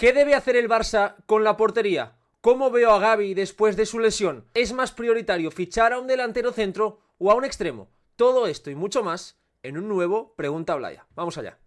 ¿Qué debe hacer el Barça con la portería? ¿Cómo veo a Gavi después de su lesión? ¿Es más prioritario fichar a un delantero centro o a un extremo? Todo esto y mucho más en un nuevo Pregunta Blaya. Vamos allá.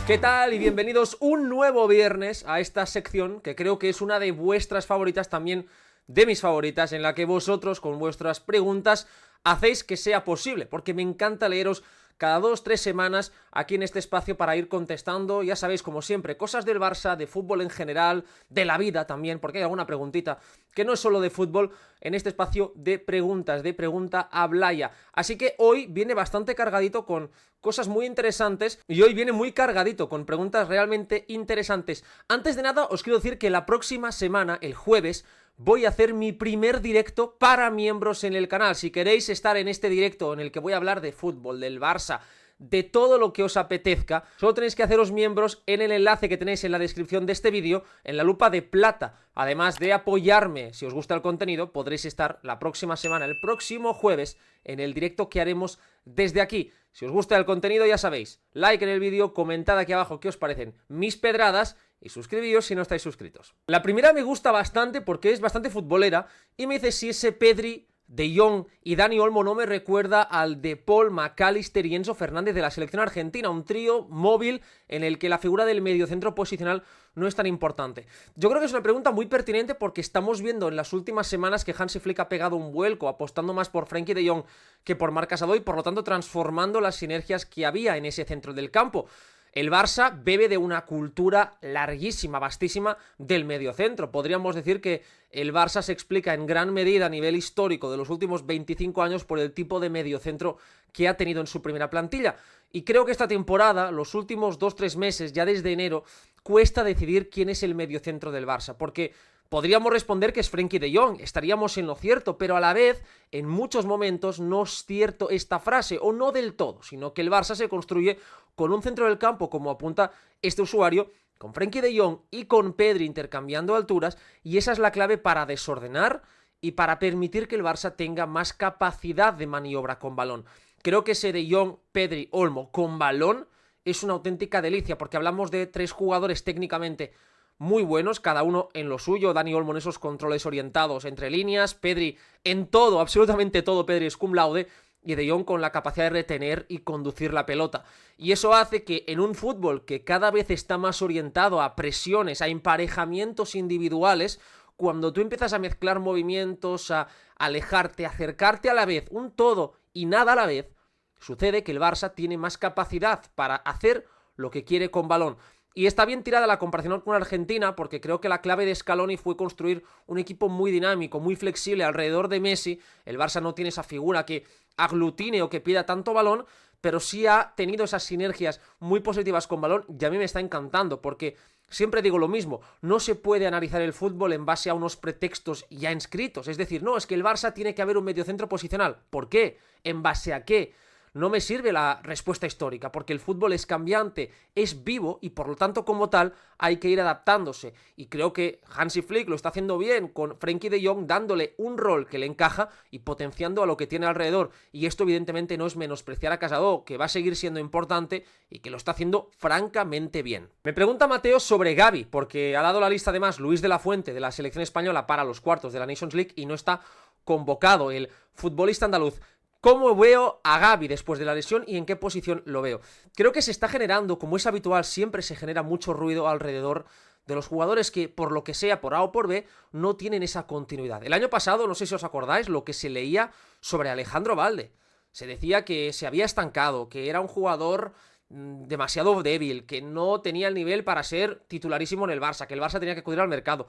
¿Qué tal? Y bienvenidos un nuevo viernes a esta sección que creo que es una de vuestras favoritas, también de mis favoritas, en la que vosotros con vuestras preguntas hacéis que sea posible, porque me encanta leeros cada 2-3 semanas aquí en este espacio para ir contestando, ya sabéis, como siempre, cosas del Barça, de fútbol en general, de la vida también, porque hay alguna preguntita que no es solo de fútbol, en este espacio de preguntas, de Pregunta a Blaya. Así que hoy viene bastante cargadito con cosas muy interesantes y hoy viene muy cargadito con preguntas realmente interesantes. Antes de nada, os quiero decir que la próxima semana, el jueves, voy a hacer mi primer directo para miembros en el canal. Si queréis estar en este directo en el que voy a hablar de fútbol, del Barça, de todo lo que os apetezca, solo tenéis que haceros miembros en el enlace que tenéis en la descripción de este vídeo, en la lupa de plata. Además de apoyarme, si os gusta el contenido, podréis estar la próxima semana, el próximo jueves, en el directo que haremos desde aquí. Si os gusta el contenido, ya sabéis, like en el vídeo, comentad aquí abajo qué os parecen mis pedradas y suscribíos si no estáis suscritos. La primera me gusta bastante porque es bastante futbolera y me dice si ese Pedri, De Jong y Dani Olmo no me recuerda al de Paul, McAllister y Enzo Fernández de la selección argentina, un trío móvil en el que la figura del mediocentro posicional no es tan importante. Yo creo que es una pregunta muy pertinente porque estamos viendo en las últimas semanas que Hansi Flick ha pegado un vuelco apostando más por Frenkie de Jong que por Marc Casado y por lo tanto transformando las sinergias que había en ese centro del campo. El Barça bebe de una cultura larguísima, vastísima del mediocentro. Podríamos decir que el Barça se explica en gran medida a nivel histórico de los últimos 25 años por el tipo de mediocentro que ha tenido en su primera plantilla. Y creo que esta temporada, los últimos 2-3 meses, ya desde enero, cuesta decidir quién es el mediocentro del Barça, porque podríamos responder que es Frenkie de Jong, estaríamos en lo cierto, pero a la vez, en muchos momentos, no es cierto esta frase, o no del todo, sino que el Barça se construye con un centro del campo, como apunta este usuario, con Frenkie de Jong y con Pedri intercambiando alturas, y esa es la clave para desordenar y para permitir que el Barça tenga más capacidad de maniobra con balón. Creo que ese de Jong, Pedri, Olmo con balón es una auténtica delicia, porque hablamos de tres jugadores técnicamente muy buenos, cada uno en lo suyo. Dani Olmo en esos controles orientados entre líneas, Pedri en todo, absolutamente todo, Pedri es cum laude, y De Jong con la capacidad de retener y conducir la pelota. Y eso hace que en un fútbol que cada vez está más orientado a presiones, a emparejamientos individuales, cuando tú empiezas a mezclar movimientos, a alejarte, a acercarte a la vez, un todo y nada a la vez, sucede que el Barça tiene más capacidad para hacer lo que quiere con balón. Y está bien tirada la comparación con Argentina porque creo que la clave de Scaloni fue construir un equipo muy dinámico, muy flexible alrededor de Messi. El Barça no tiene esa figura que aglutine o que pida tanto balón, pero sí ha tenido esas sinergias muy positivas con balón y a mí me está encantando porque siempre digo lo mismo, no se puede analizar el fútbol en base a unos pretextos ya inscritos. Es decir, no, es que el Barça tiene que haber un mediocentro posicional. ¿Por qué? ¿En base a qué? No me sirve la respuesta histórica, porque el fútbol es cambiante, es vivo y por lo tanto como tal hay que ir adaptándose. Y creo que Hansi Flick lo está haciendo bien con Frenkie de Jong, dándole un rol que le encaja y potenciando a lo que tiene alrededor. Y esto evidentemente no es menospreciar a Casado, que va a seguir siendo importante y que lo está haciendo francamente bien. Me pregunta Mateo sobre Gavi, porque ha dado la lista además Luis de la Fuente de la selección española para los cuartos de la Nations League y no está convocado el futbolista andaluz. ¿Cómo veo a Gavi después de la lesión y en qué posición lo veo? Creo que se está generando, como es habitual, siempre se genera mucho ruido alrededor de los jugadores que, por lo que sea, por A o por B, no tienen esa continuidad. El año pasado, no sé si os acordáis, lo que se leía sobre Alejandro Balde. Se decía que se había estancado, que era un jugador demasiado débil, que no tenía el nivel para ser titularísimo en el Barça, que el Barça tenía que acudir al mercado.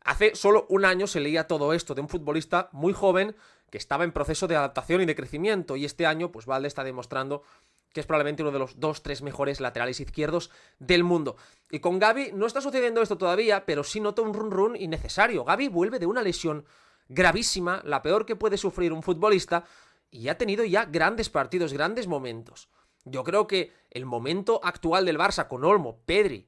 Hace solo un año se leía todo esto de un futbolista muy joven que estaba en proceso de adaptación y de crecimiento, y este año pues Balde está demostrando que es probablemente uno de los 2-3 mejores laterales izquierdos del mundo. Y con Gavi no está sucediendo esto todavía, pero sí noto un run innecesario. Gavi vuelve de una lesión gravísima, la peor que puede sufrir un futbolista, y ha tenido ya grandes partidos, grandes momentos. Yo creo que el momento actual del Barça con Olmo, Pedri,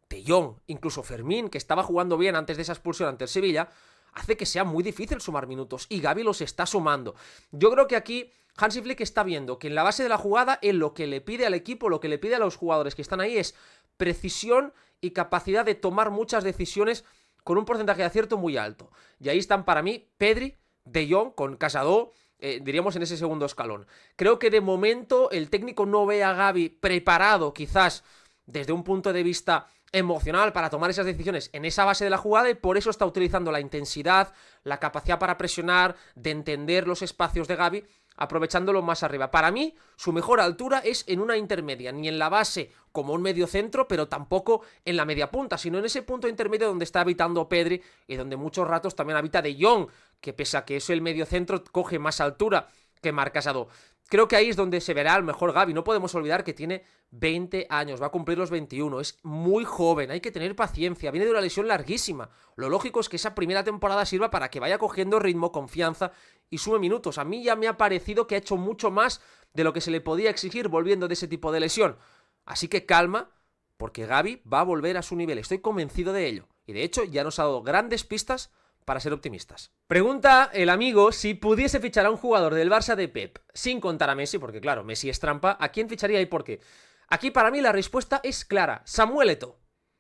De Jong, incluso Fermín, que estaba jugando bien antes de esa expulsión ante el Sevilla, hace que sea muy difícil sumar minutos, y Gavi los está sumando. Yo creo que aquí Hansi Flick está viendo que en la base de la jugada él lo que le pide al equipo, lo que le pide a los jugadores que están ahí es precisión y capacidad de tomar muchas decisiones con un porcentaje de acierto muy alto. Y ahí están para mí Pedri, De Jong con Casado, diríamos en ese segundo escalón. Creo que de momento el técnico no ve a Gavi preparado quizás desde un punto de vista emocional para tomar esas decisiones en esa base de la jugada, y por eso está utilizando la intensidad, la capacidad para presionar, de entender los espacios de Gavi, aprovechándolo más arriba. Para mí, su mejor altura es en una intermedia, ni en la base como un medio centro, pero tampoco en la media punta, sino en ese punto intermedio donde está habitando Pedri y donde muchos ratos también habita De Jong, que pese a que es el medio centro, coge más altura que Marc Casado. Creo que ahí es donde se verá el mejor Gavi. No podemos olvidar que tiene 20 años, va a cumplir los 21, es muy joven, hay que tener paciencia, viene de una lesión larguísima. Lo lógico es que esa primera temporada sirva para que vaya cogiendo ritmo, confianza y sume minutos. A mí ya me ha parecido que ha hecho mucho más de lo que se le podía exigir volviendo de ese tipo de lesión. Así que calma, porque Gavi va a volver a su nivel, estoy convencido de ello. Y de hecho ya nos ha dado grandes pistas para ser optimistas. Pregunta el amigo si pudiese fichar a un jugador del Barça de Pep, sin contar a Messi, porque claro, Messi es trampa, ¿a quién ficharía y por qué? Aquí para mí la respuesta es clara, Samuel Eto'o.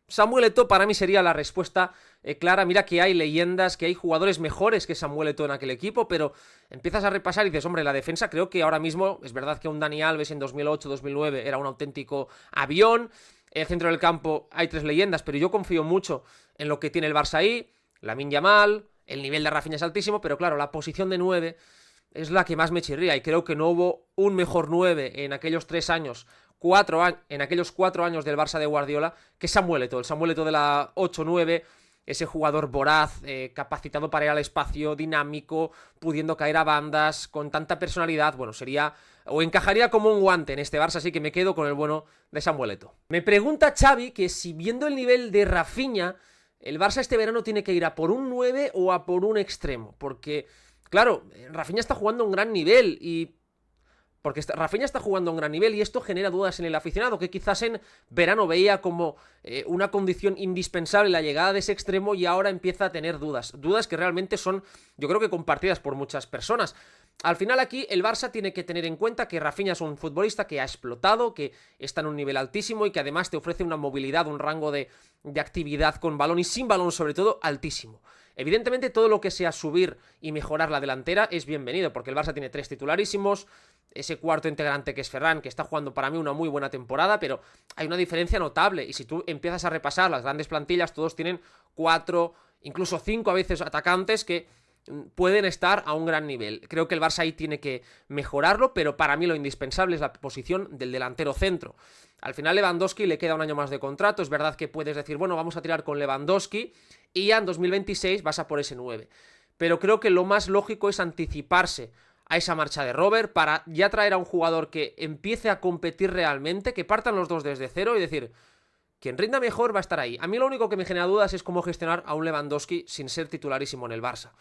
Samuel Eto'o para mí sería la respuesta clara. Mira que hay leyendas, que hay jugadores mejores que Samuel Eto'o en aquel equipo, pero empiezas a repasar y dices, hombre, la defensa creo que ahora mismo, es verdad que un Dani Alves en 2008-2009 era un auténtico avión, en el centro del campo hay 3 leyendas, pero yo confío mucho en lo que tiene el Barça ahí. Lamine Yamal, el nivel de Rafinha es altísimo, pero claro, la posición de 9 es la que más me chirría, y creo que no hubo un mejor 9 en aquellos 3 años, en aquellos 4 años del Barça de Guardiola, que Samuel Eto'o, el Samuel Eto'o de la 8-9, ese jugador voraz, capacitado para ir al espacio, dinámico, pudiendo caer a bandas, con tanta personalidad. Bueno, sería, o encajaría como un guante en este Barça, así que me quedo con el bueno de Samuel Eto'o. Me pregunta Xavi que si viendo el nivel de Rafinha, el Barça este verano tiene que ir a por un 9 o a por un extremo, porque, claro, Rafinha está jugando a un gran nivel y esto genera dudas en el aficionado, que quizás en verano veía como una condición indispensable la llegada de ese extremo y ahora empieza a tener dudas que realmente son, yo creo que compartidas por muchas personas. Al final aquí el Barça tiene que tener en cuenta que Rafinha es un futbolista que ha explotado, que está en un nivel altísimo y que además te ofrece una movilidad, un rango de actividad con balón y sin balón sobre todo altísimo. Evidentemente todo lo que sea subir y mejorar la delantera es bienvenido, porque el Barça tiene 3 titularísimos, ese cuarto integrante que es Ferran, que está jugando para mí una muy buena temporada, pero hay una diferencia notable, y si tú empiezas a repasar las grandes plantillas, todos tienen 4, incluso 5 a veces atacantes que pueden estar a un gran nivel. Creo que el Barça ahí tiene que mejorarlo, pero para mí lo indispensable es la posición del delantero centro. Al final Lewandowski le queda un año más de contrato, es verdad que puedes decir, bueno, vamos a tirar con Lewandowski y ya en 2026 vas a por ese 9. Pero creo que lo más lógico es anticiparse a esa marcha de Robert para ya traer a un jugador que empiece a competir realmente, que partan los dos desde cero y decir, quien rinda mejor va a estar ahí. A mí lo único que me genera dudas es cómo gestionar a un Lewandowski sin ser titularísimo en el Barça.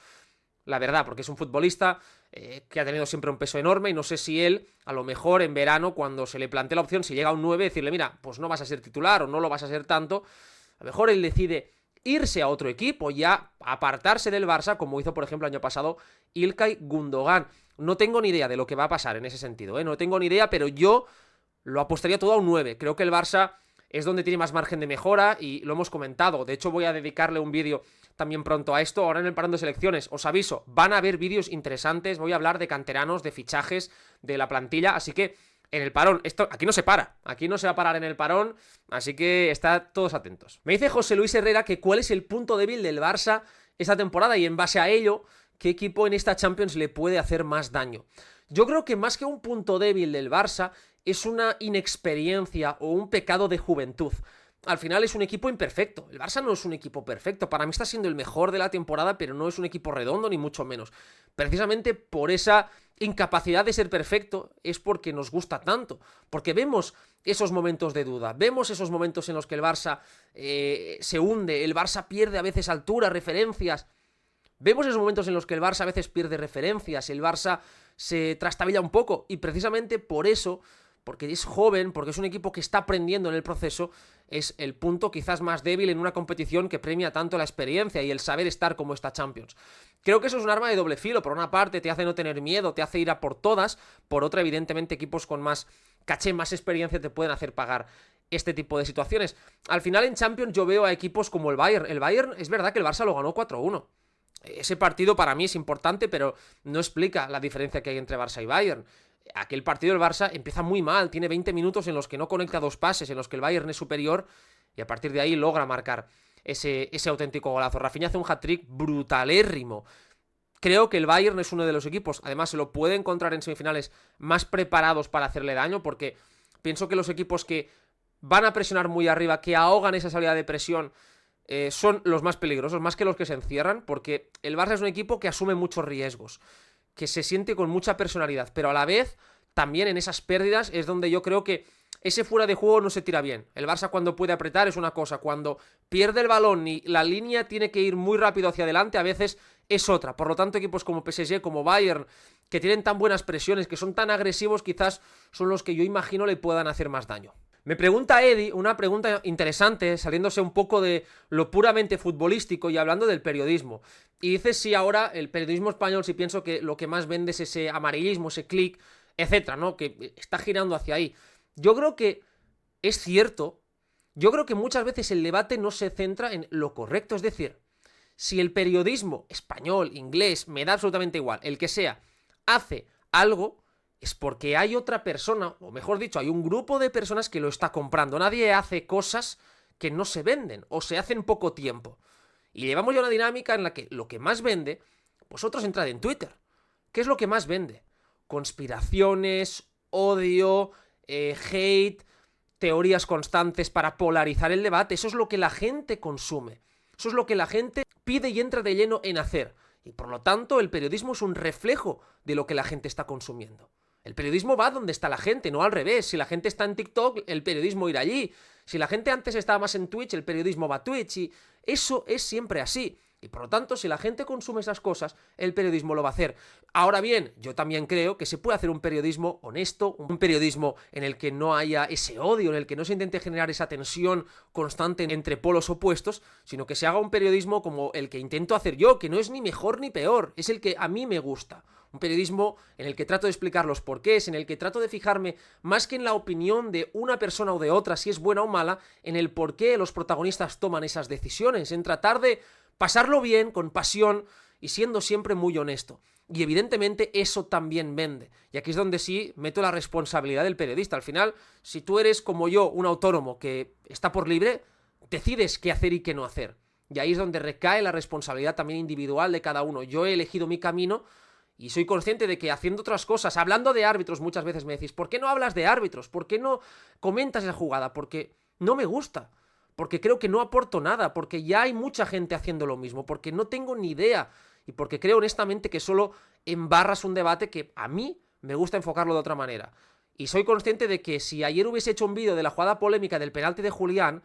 La verdad, porque es un futbolista que ha tenido siempre un peso enorme y no sé si él, a lo mejor en verano, cuando se le plantea la opción, si llega a un 9, decirle, mira, pues no vas a ser titular o no lo vas a ser tanto, a lo mejor él decide irse a otro equipo, ya apartarse del Barça, como hizo, por ejemplo, el año pasado İlkay Gundogan. No tengo ni idea de lo que va a pasar en ese sentido, no tengo ni idea, pero yo lo apostaría todo a un 9. Creo que el Barça es donde tiene más margen de mejora y lo hemos comentado. De hecho, voy a dedicarle un vídeo también pronto a esto. Ahora en el parón de selecciones, os aviso, van a haber vídeos interesantes. Voy a hablar de canteranos, de fichajes, de la plantilla. Así que en el parón, esto aquí no se para. Aquí no se va a parar en el parón. Así que estad todos atentos. Me dice José Luis Herrera que cuál es el punto débil del Barça esta temporada y en base a ello, ¿qué equipo en esta Champions le puede hacer más daño? Yo creo que más que un punto débil del Barça es una inexperiencia o un pecado de juventud. Al final es un equipo imperfecto. El Barça no es un equipo perfecto. Para mí está siendo el mejor de la temporada, pero no es un equipo redondo ni mucho menos. Precisamente por esa incapacidad de ser perfecto es porque nos gusta tanto. Porque vemos esos momentos de duda, vemos esos momentos en los que el Barça se hunde, el Barça pierde a veces altura, referencias. Vemos esos momentos en los que el Barça a veces pierde referencias, el Barça se trastabilla un poco y precisamente por eso porque es joven, porque es un equipo que está aprendiendo en el proceso, es el punto quizás más débil en una competición que premia tanto la experiencia y el saber estar como esta Champions. Creo que eso es un arma de doble filo. Por una parte te hace no tener miedo, te hace ir a por todas, por otra evidentemente equipos con más caché, más experiencia te pueden hacer pagar este tipo de situaciones. Al final en Champions yo veo a equipos como el Bayern. El Bayern, es verdad que el Barça lo ganó 4-1. Ese partido para mí es importante, pero no explica la diferencia que hay entre Barça y Bayern. Aquel partido del Barça empieza muy mal, tiene 20 minutos en los que no conecta 2 pases, en los que el Bayern es superior, y a partir de ahí logra marcar ese auténtico golazo. Rafinha hace un hat-trick brutalérrimo. Creo que el Bayern es uno de los equipos, además se lo puede encontrar en semifinales, más preparados para hacerle daño, porque pienso que los equipos que van a presionar muy arriba, que ahogan esa salida de presión, son los más peligrosos, más que los que se encierran, porque el Barça es un equipo que asume muchos riesgos, que se siente con mucha personalidad, pero a la vez, también en esas pérdidas es donde yo creo que ese fuera de juego no se tira bien. El Barça cuando puede apretar es una cosa, cuando pierde el balón y la línea tiene que ir muy rápido hacia adelante, a veces es otra. Por lo tanto, equipos como PSG, como Bayern, que tienen tan buenas presiones, que son tan agresivos, quizás son los que yo imagino le puedan hacer más daño. Me pregunta Eddie una pregunta interesante, saliéndose un poco de lo puramente futbolístico y hablando del periodismo. Y dice si ahora el periodismo español, si pienso que lo que más vende es ese amarillismo, ese click, etcétera, ¿no? Que está girando hacia ahí. Yo creo que es cierto. Yo creo que muchas veces el debate no se centra en lo correcto. Es decir, si el periodismo español, inglés, me da absolutamente igual, el que sea, hace algo, es porque hay otra persona, o mejor dicho, hay un grupo de personas que lo está comprando. Nadie hace cosas que no se venden o se hacen poco tiempo. Y llevamos ya una dinámica en la que lo que más vende, vosotros entrad en Twitter. ¿Qué es lo que más vende? Conspiraciones, odio, hate, teorías constantes para polarizar el debate. Eso es lo que la gente consume. Eso es lo que la gente pide y entra de lleno en hacer. Y por lo tanto, el periodismo es un reflejo de lo que la gente está consumiendo. El periodismo va donde está la gente, no al revés. Si la gente está en TikTok, el periodismo irá allí. Si la gente antes estaba más en Twitch, el periodismo va a Twitch. Y eso es siempre así. Y por lo tanto, si la gente consume esas cosas, el periodismo lo va a hacer. Ahora bien, yo también creo que se puede hacer un periodismo honesto, un periodismo en el que no haya ese odio, en el que no se intente generar esa tensión constante entre polos opuestos, sino que se haga un periodismo como el que intento hacer yo, que no es ni mejor ni peor, es el que a mí me gusta. Un periodismo en el que trato de explicar los porqués, en el que trato de fijarme más que en la opinión de una persona o de otra, si es buena o mala, en el por qué los protagonistas toman esas decisiones, en tratar de pasarlo bien, con pasión y siendo siempre muy honesto. Y evidentemente eso también vende. Y aquí es donde sí meto la responsabilidad del periodista. Al final, si tú eres como yo, un autónomo que está por libre, decides qué hacer y qué no hacer. Y ahí es donde recae la responsabilidad también individual de cada uno. Yo he elegido mi camino y soy consciente de que haciendo otras cosas, hablando de árbitros, muchas veces me decís, ¿por qué no hablas de árbitros? ¿Por qué no comentas esa jugada? Porque no me gusta. Porque creo que no aporto nada, porque ya hay mucha gente haciendo lo mismo, porque no tengo ni idea y porque creo honestamente que solo embarras un debate que a mí me gusta enfocarlo de otra manera. Y soy consciente de que si ayer hubiese hecho un vídeo de la jugada polémica del penalti de Julián,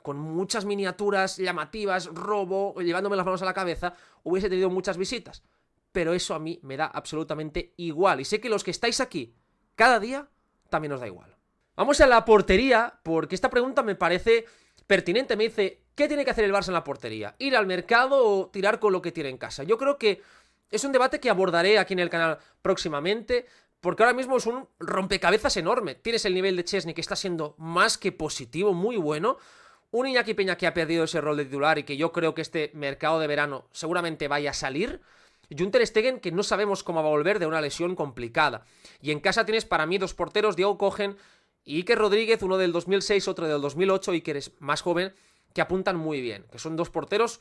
con muchas miniaturas llamativas, robo, llevándome las manos a la cabeza, hubiese tenido muchas visitas. Pero eso a mí me da absolutamente igual. Y sé que los que estáis aquí cada día también os da igual. Vamos a la portería, porque esta pregunta me parece pertinente. Me dice, ¿qué tiene que hacer el Barça en la portería? ¿Ir al mercado o tirar con lo que tiene en casa? Yo creo que es un debate que abordaré aquí en el canal próximamente, porque ahora mismo es un rompecabezas enorme. Tienes el nivel de Chesney, que está siendo más que positivo, muy bueno. Un Iñaki Peña que ha perdido ese rol de titular y que yo creo que este mercado de verano seguramente vaya a salir. Y un Ter Stegen que no sabemos cómo va a volver de una lesión complicada. Y en casa tienes para mí dos porteros, Diego Kochen y Iker Rodríguez, uno del 2006, otro del 2008, Iker es más joven, que apuntan muy bien, que son dos porteros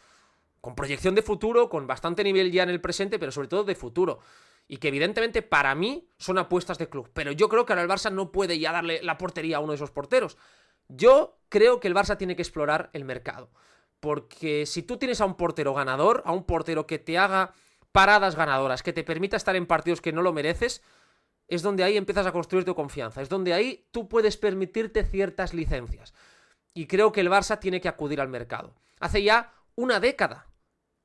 con proyección de futuro, con bastante nivel ya en el presente, pero sobre todo de futuro, y que evidentemente para mí son apuestas de club, pero yo creo que ahora el Barça no puede ya darle la portería a uno de esos porteros. Yo creo que el Barça tiene que explorar el mercado, porque si tú tienes a un portero ganador, a un portero que te haga paradas ganadoras, que te permita estar en partidos que no lo mereces, es donde ahí empiezas a construir tu confianza, es donde ahí tú puedes permitirte ciertas licencias. Y creo que el Barça tiene que acudir al mercado. Hace ya una década,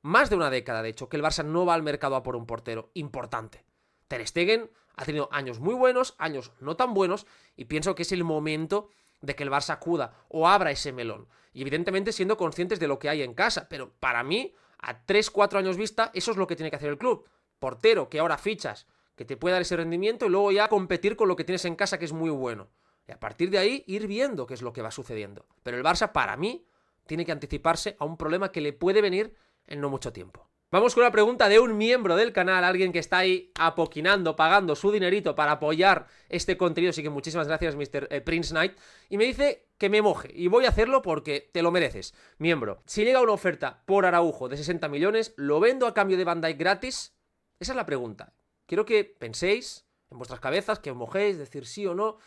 más de una década de hecho, que el Barça no va al mercado a por un portero importante. Ter Stegen Ha tenido años muy buenos, años no tan buenos, y pienso que es el momento de que el Barça acuda o abra ese melón. Y evidentemente siendo conscientes de lo que hay en casa, pero para mí, a 3-4 años vista, eso es lo que tiene que hacer el club. Portero, que ahora fichas, que te puede dar ese rendimiento y luego ya competir con lo que tienes en casa, que es muy bueno. Y a partir de ahí, ir viendo qué es lo que va sucediendo. Pero el Barça, para mí, tiene que anticiparse a un problema que le puede venir en no mucho tiempo. Vamos con una pregunta de un miembro del canal, alguien que está ahí apoquinando, pagando su dinerito para apoyar este contenido, así que muchísimas gracias, Mr. Prince Knight, y me dice que me moje, y voy a hacerlo porque te lo mereces, miembro. Si llega una oferta por Araujo de 60 millones, ¿lo vendo a cambio de Van Dijk gratis? Esa es la pregunta. Quiero que penséis en vuestras cabezas, que os mojéis, decir sí o no.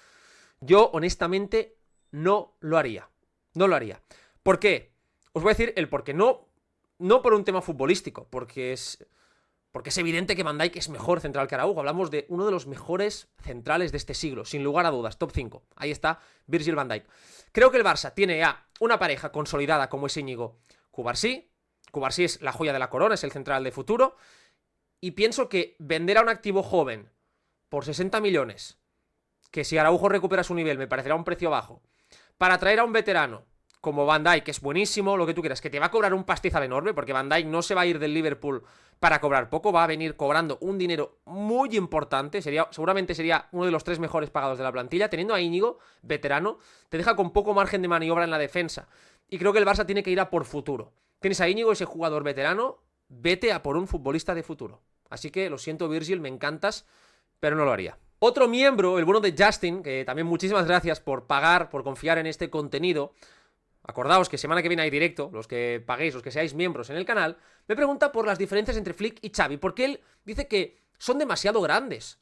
Yo, honestamente, no lo haría. No lo haría. ¿Por qué? Os voy a decir el por qué. No por un tema futbolístico, porque es evidente que Van Dijk es mejor central que Araujo. Hablamos de uno de los mejores centrales de este siglo, sin lugar a dudas, top 5. Ahí está Virgil van Dijk. Creo que el Barça tiene ya una pareja consolidada como es Íñigo Cubarsí. Cubarsí es la joya de la corona, es el central de futuro. Y pienso que vender a un activo joven por 60 millones, que si Araujo recupera su nivel me parecerá un precio bajo, para traer a un veterano como Van Dijk, que es buenísimo, lo que tú quieras, que te va a cobrar un pastizal enorme, porque Van Dijk no se va a ir del Liverpool para cobrar poco, va a venir cobrando un dinero muy importante, seguramente sería uno de los 3 mejores pagados de la plantilla, teniendo a Íñigo, veterano, te deja con poco margen de maniobra en la defensa, y creo que el Barça tiene que ir a por futuro. Tienes a Íñigo, ese jugador veterano, vete a por un futbolista de futuro. Así que, lo siento Virgil, me encantas, pero no lo haría. Otro miembro, el bueno de Justin, que también muchísimas gracias por pagar, por confiar en este contenido. Acordaos que semana que viene hay directo, los que paguéis, los que seáis miembros en el canal, me pregunta por las diferencias entre Flick y Xavi, porque él dice que son demasiado grandes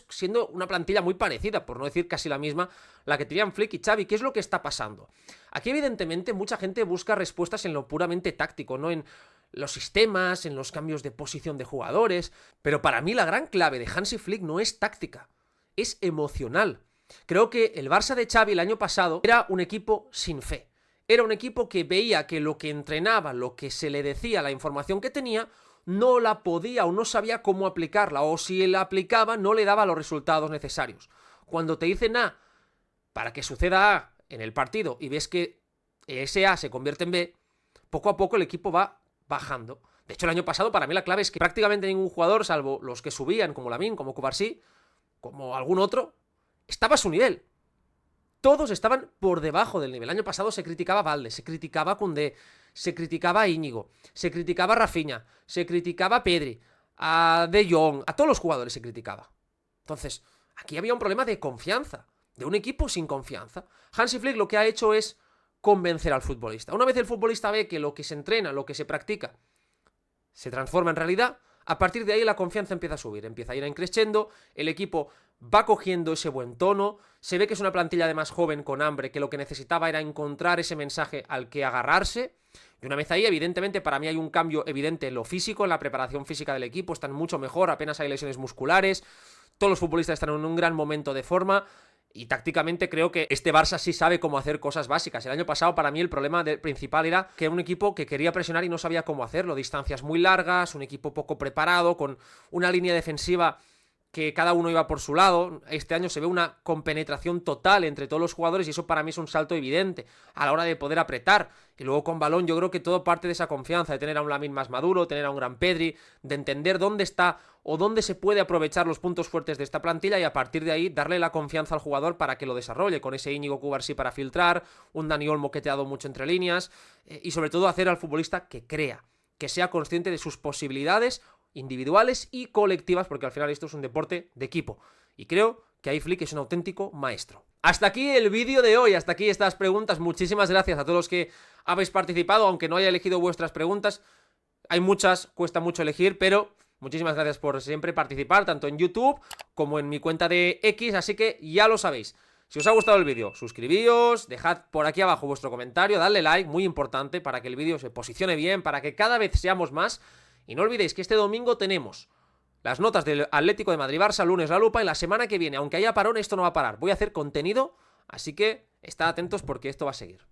siendo una plantilla muy parecida, por no decir casi la misma, la que tenían Flick y Xavi. ¿Qué es lo que está pasando? Aquí evidentemente mucha gente busca respuestas en lo puramente táctico, no en los sistemas, en los cambios de posición de jugadores, pero para mí la gran clave de Hansi Flick no es táctica, es emocional. Creo que el Barça de Xavi el año pasado era un equipo sin fe. Era un equipo que veía que lo que entrenaba, lo que se le decía, la información que tenía, no la podía o no sabía cómo aplicarla, o si la aplicaba no le daba los resultados necesarios. Cuando te dicen A para que suceda A en el partido y ves que ese A se convierte en B, poco a poco el equipo va bajando. De hecho, el año pasado para mí la clave es que prácticamente ningún jugador, salvo los que subían, como Lamine, como Cubarsí, como algún otro, estaba a su nivel. Todos estaban por debajo del nivel. El año pasado se criticaba a Valde, se criticaba a Koundé, se criticaba a Íñigo, se criticaba a Rafinha, se criticaba a Pedri, a De Jong, a todos los jugadores se criticaba. Entonces, aquí había un problema de confianza, de un equipo sin confianza. Hansi Flick lo que ha hecho es convencer al futbolista. Una vez el futbolista ve que lo que se entrena, lo que se practica, se transforma en realidad, a partir de ahí la confianza empieza a subir, empieza a ir creciendo, el equipo va cogiendo ese buen tono, se ve que es una plantilla además joven con hambre, que lo que necesitaba era encontrar ese mensaje al que agarrarse, y una vez ahí, evidentemente, para mí hay un cambio evidente en lo físico, en la preparación física del equipo, están mucho mejor, apenas hay lesiones musculares, todos los futbolistas están en un gran momento de forma, y tácticamente creo que este Barça sí sabe cómo hacer cosas básicas. El año pasado para mí el problema principal era que era un equipo que quería presionar y no sabía cómo hacerlo, distancias muy largas, un equipo poco preparado, con una línea defensiva que cada uno iba por su lado. Este año se ve una compenetración total entre todos los jugadores y eso para mí es un salto evidente a la hora de poder apretar. Y luego con balón yo creo que todo parte de esa confianza, de tener a un Lamine más maduro, tener a un gran Pedri, de entender dónde está o dónde se puede aprovechar los puntos fuertes de esta plantilla y a partir de ahí darle la confianza al jugador para que lo desarrolle, con ese Íñigo Cubarsí para filtrar, un Dani Olmo que te ha dado mucho entre líneas y sobre todo hacer al futbolista que crea, que sea consciente de sus posibilidades individuales y colectivas, porque al final esto es un deporte de equipo. Y creo que ahí Flick es un auténtico maestro. Hasta aquí el vídeo de hoy, hasta aquí estas preguntas. Muchísimas gracias a todos los que habéis participado, aunque no haya elegido vuestras preguntas. Hay muchas, cuesta mucho elegir, pero muchísimas gracias por siempre participar, tanto en YouTube como en mi cuenta de X, así que ya lo sabéis. Si os ha gustado el vídeo, suscribíos, dejad por aquí abajo vuestro comentario, dadle like, muy importante, para que el vídeo se posicione bien, para que cada vez seamos más. Y no olvidéis que este domingo tenemos las notas del Atlético de Madrid-Barça, lunes la lupa, y la semana que viene, aunque haya parón, esto no va a parar. Voy a hacer contenido, así que estad atentos porque esto va a seguir.